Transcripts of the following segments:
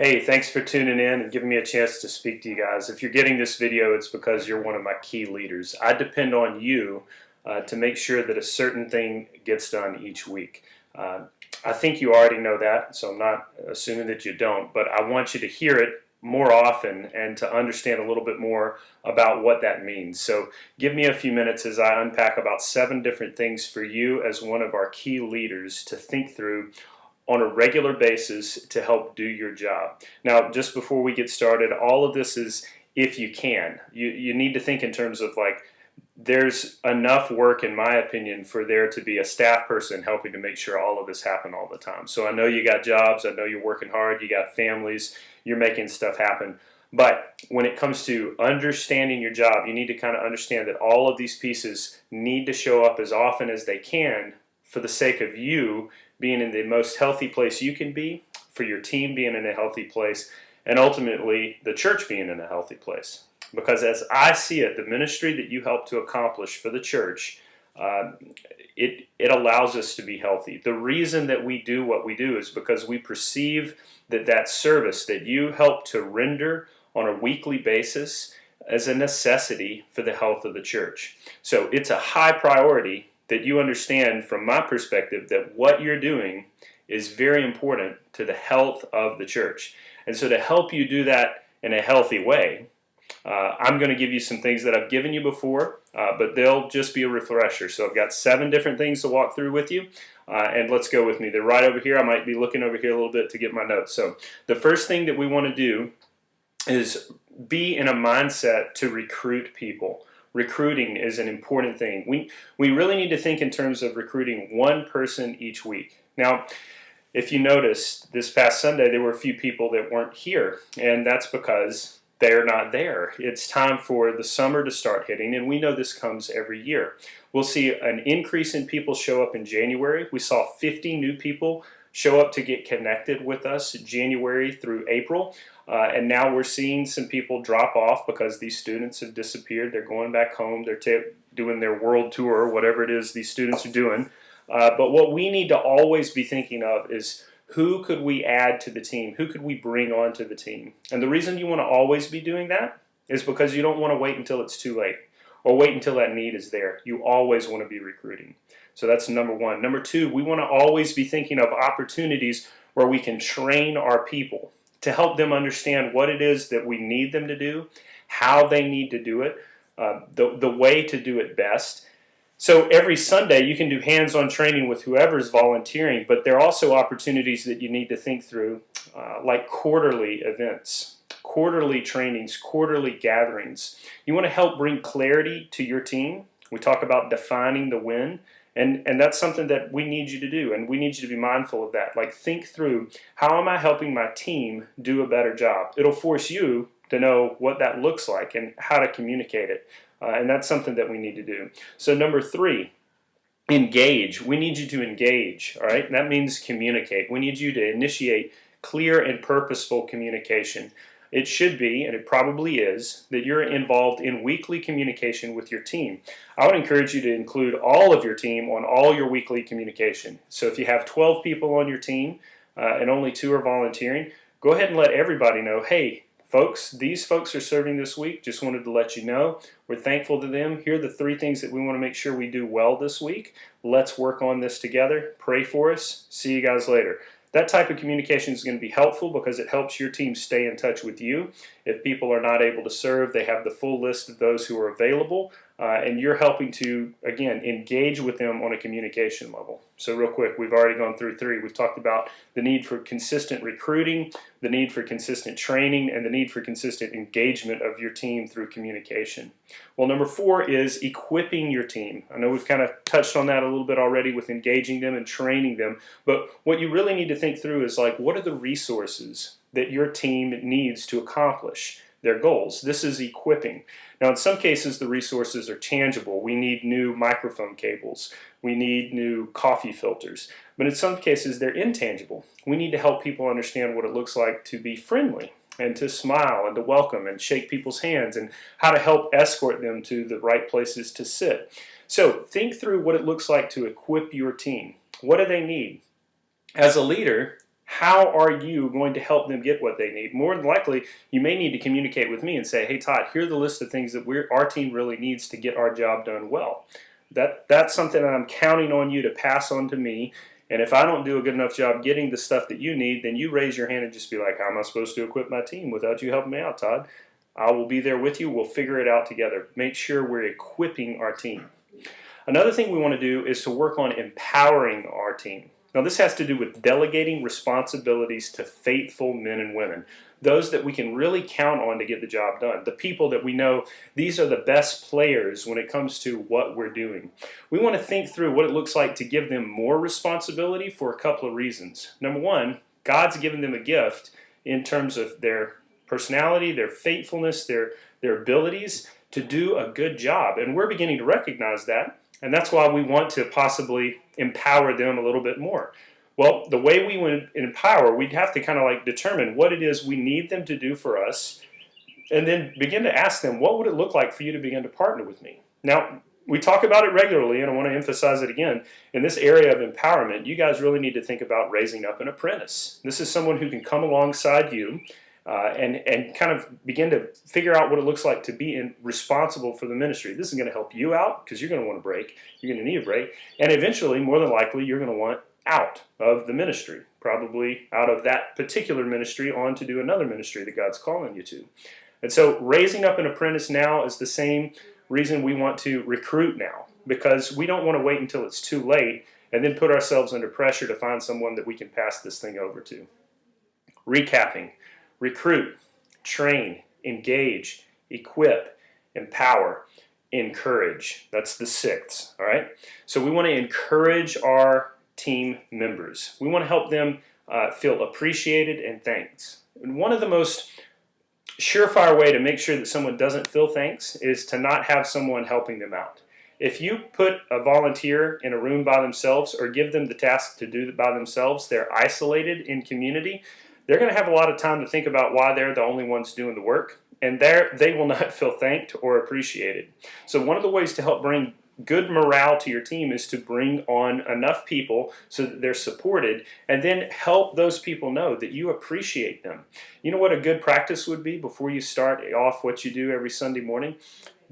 Hey, thanks for tuning in and giving me a chance to speak to you guys. If you're getting this video, it's because you're one of my key leaders. I depend on you to make sure that a certain thing gets done each week. I think you already know that, so I'm not assuming that you don't, but I want you to hear it more often and to understand a little bit more about what that means. So give me a few minutes as I unpack about 7 different things for you as one of our key leaders to think through on a regular basis to help do your job. Now, just before we get started, all of this is if you can. You need to think in terms of like, there's enough work, in my opinion, for there to be a staff person helping to make sure all of this happen all the time. So I know you got jobs, I know you're working hard, you got families, you're making stuff happen. But when it comes to understanding your job, you need to kind of understand that all of these pieces need to show up as often as they can for the sake of you being in the most healthy place you can be, for your team being in a healthy place, and ultimately the church being in a healthy place. Because as I see it, the ministry that you help to accomplish for the church, it allows us to be healthy. The reason that we do what we do is because we perceive that that service that you help to render on a weekly basis as a necessity for the health of the church. So it's a high priority that you understand from my perspective that what you're doing is very important to the health of the church. And so to help you do that in a healthy way, I'm going to give you some things that I've given you before, but they'll just be a refresher. So I've got 7 different things to walk through with you, and let's go with me. They're right over here. I might be looking over here a little bit to get my notes. So the first thing that we want to do is be in a mindset to recruit people. Recruiting is an important thing. We really need to think in terms of recruiting one person each week. Now, if you noticed, this past Sunday there were a few people that weren't here, and that's because they're not there. It's time for the summer to start hitting, and we know this comes every year. We'll see an increase in people show up in January. We saw 50 new people show up to get connected with us January through April. And now we're seeing some people drop off because these students have disappeared. They're going back home. They're doing their world tour, whatever it is these students are doing. But what we need to always be thinking of is who could we add to the team? Who could we bring onto the team? And the reason you want to always be doing that is because you don't want to wait until it's too late or wait until that need is there. You always want to be recruiting. So that's number 1. Number 2, we want to always be thinking of opportunities where we can train our people to help them understand what it is that we need them to do, how they need to do it, the way to do it best. So every Sunday you can do hands-on training with whoever's volunteering, but there are also opportunities that you need to think through, like quarterly events, quarterly trainings, quarterly gatherings. You want to help bring clarity to your team. We talk about defining the win. And that's something that we need you to do, and we need you to be mindful of that. Like, think through, how am I helping my team do a better job? It'll force you to know what that looks like and how to communicate it. And that's something that we need to do. So number 3, engage. We need you to engage, all right? And that means communicate. We need you to initiate clear and purposeful communication. It should be, and it probably is, that you're involved in weekly communication with your team. I would encourage you to include all of your team on all your weekly communication. So if you have 12 people on your team and only 2 are volunteering, go ahead and let everybody know, hey, folks, these folks are serving this week. Just wanted to let you know. We're thankful to them. Here are the 3 things that we want to make sure we do well this week. Let's work on this together. Pray for us. See you guys later. That type of communication is going to be helpful because it helps your team stay in touch with you. If people are not able to serve, they have the full list of those who are available, and you're helping to, again, engage with them on a communication level. So real quick, we've already gone through 3. We've talked about the need for consistent recruiting, the need for consistent training, and the need for consistent engagement of your team through communication. Well, number 4 is equipping your team. I know we've kind of touched on that a little bit already with engaging them and training them, but what you really need to think through is, like, what are the resources that your team needs to accomplish their goals? This is equipping. Now, in some cases, the resources are tangible. We need new microphone cables. We need new coffee filters. But in some cases, they're intangible. We need to help people understand what it looks like to be friendly and to smile and to welcome and shake people's hands and how to help escort them to the right places to sit. So think through what it looks like to equip your team. What do they need? As a leader, How are you going to help them get what they need? More than likely, you may need to communicate with me and say, hey, Todd, here's the list of things that our team really needs to get our job done well. That's something that I'm counting on you to pass on to me. And if I don't do a good enough job getting the stuff that you need, then you raise your hand and just be like, how am I supposed to equip my team without you helping me out, Todd? I will be there with you. We'll figure it out together. Make sure we're equipping our team. Another thing we want to do is to work on empowering our team. Now, this has to do with delegating responsibilities to faithful men and women, those that we can really count on to get the job done, the people that we know these are the best players when it comes to what we're doing. We want to think through what it looks like to give them more responsibility for a couple of reasons. Number one, God's given them a gift in terms of their personality, their faithfulness, their abilities to do a good job. And we're beginning to recognize that. And that's why we want to possibly empower them a little bit more. Well, the way we would empower, we'd have to kind of like determine what it is we need them to do for us, and then begin to ask them, what would it look like for you to begin to partner with me? Now, we talk about it regularly, and I want to emphasize it again. In this area of empowerment, you guys really need to think about raising up an apprentice. This is someone who can come alongside you and kind of begin to figure out what it looks like to be responsible for the ministry. This is going to help you out because you're going to want a break. You're going to need a break. And eventually, more than likely, you're going to want out of the ministry, probably out of that particular ministry on to do another ministry that God's calling you to. And so raising up an apprentice now is the same reason we want to recruit now, because we don't want to wait until it's too late and then put ourselves under pressure to find someone that we can pass this thing over to. Recapping. Recruit, train, engage, equip, empower, encourage. That's the sixth, all right? So we want to encourage our team members. We want to help them feel appreciated and thanked. And one of the most surefire way to make sure that someone doesn't feel thanks is to not have someone helping them out. If you put a volunteer in a room by themselves or give them the task to do it by themselves, they're isolated in community. They're going to have a lot of time to think about why they're the only ones doing the work, and they will not feel thanked or appreciated. So one of the ways to help bring good morale to your team is to bring on enough people so that they're supported, and then help those people know that you appreciate them. You know what a good practice would be before you start off what you do every Sunday morning?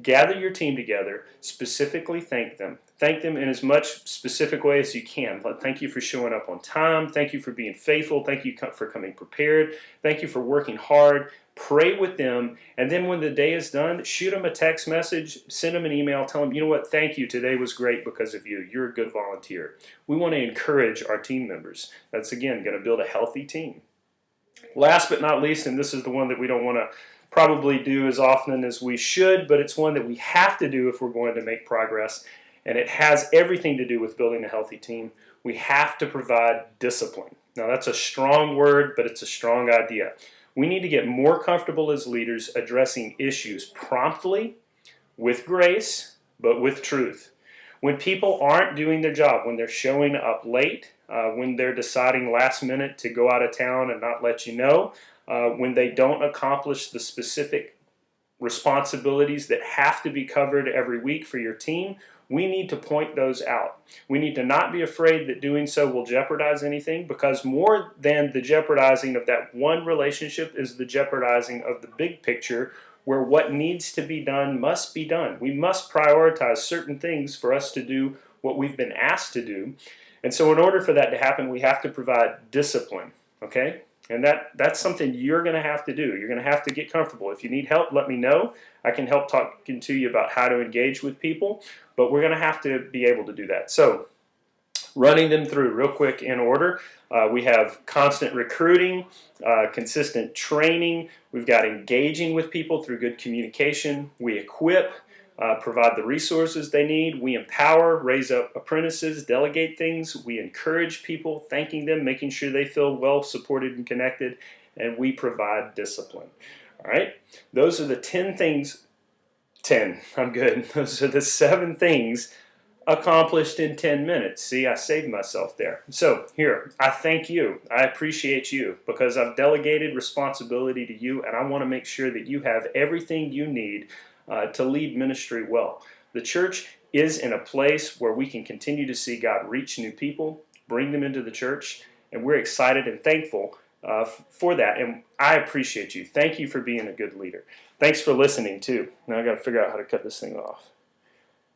Gather your team together, specifically thank them. Thank them in as much specific way as you can. Thank you for showing up on time. Thank you for being faithful. Thank you for coming prepared. Thank you for working hard. Pray with them. And then when the day is done, shoot them a text message, send them an email, tell them, you know what, thank you. Today was great because of you. You're a good volunteer. We want to encourage our team members. That's, again, going to build a healthy team. Last but not least, and this is the one that we don't want to probably do as often as we should, but it's one that we have to do if we're going to make progress, and it has everything to do with building a healthy team. We have to provide discipline. Now, that's a strong word, but it's a strong idea. We need to get more comfortable as leaders addressing issues promptly, with grace, but with truth. When people aren't doing their job, when they're showing up late, when they're deciding last minute to go out of town and not let you know, when they don't accomplish the specific responsibilities that have to be covered every week for your team, we need to point those out. We need to not be afraid that doing so will jeopardize anything, because more than the jeopardizing of that one relationship is the jeopardizing of the big picture, where what needs to be done must be done. We must prioritize certain things for us to do what we've been asked to do. And so in order for that to happen, we have to provide discipline, okay? And that's something you're going to have to do. You're going to have to get comfortable. If you need help, let me know. I can help talking to you about how to engage with people, but we're going to have to be able to do that. So running them through real quick in order, we have constant recruiting, consistent training. We've got engaging with people through good communication. We equip, provide the resources they need. We empower, raise up apprentices, delegate things. We encourage people, thanking them, making sure they feel well supported and connected, and we provide discipline. All right? Those are the 10 things. 10. I'm good. Those are the 7 things accomplished in 10 minutes. See, I saved myself there. So here, I thank you. I appreciate you because I've delegated responsibility to you, and I want to make sure that you have everything you need to lead ministry well. The church is in a place where we can continue to see God reach new people, bring them into the church, and we're excited and thankful for that, and I appreciate you. Thank you for being a good leader. Thanks for listening too. Now I got to figure out how to cut this thing off.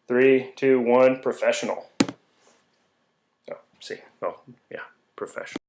3, 2, 1, professional. Oh, see. Oh, yeah, professional.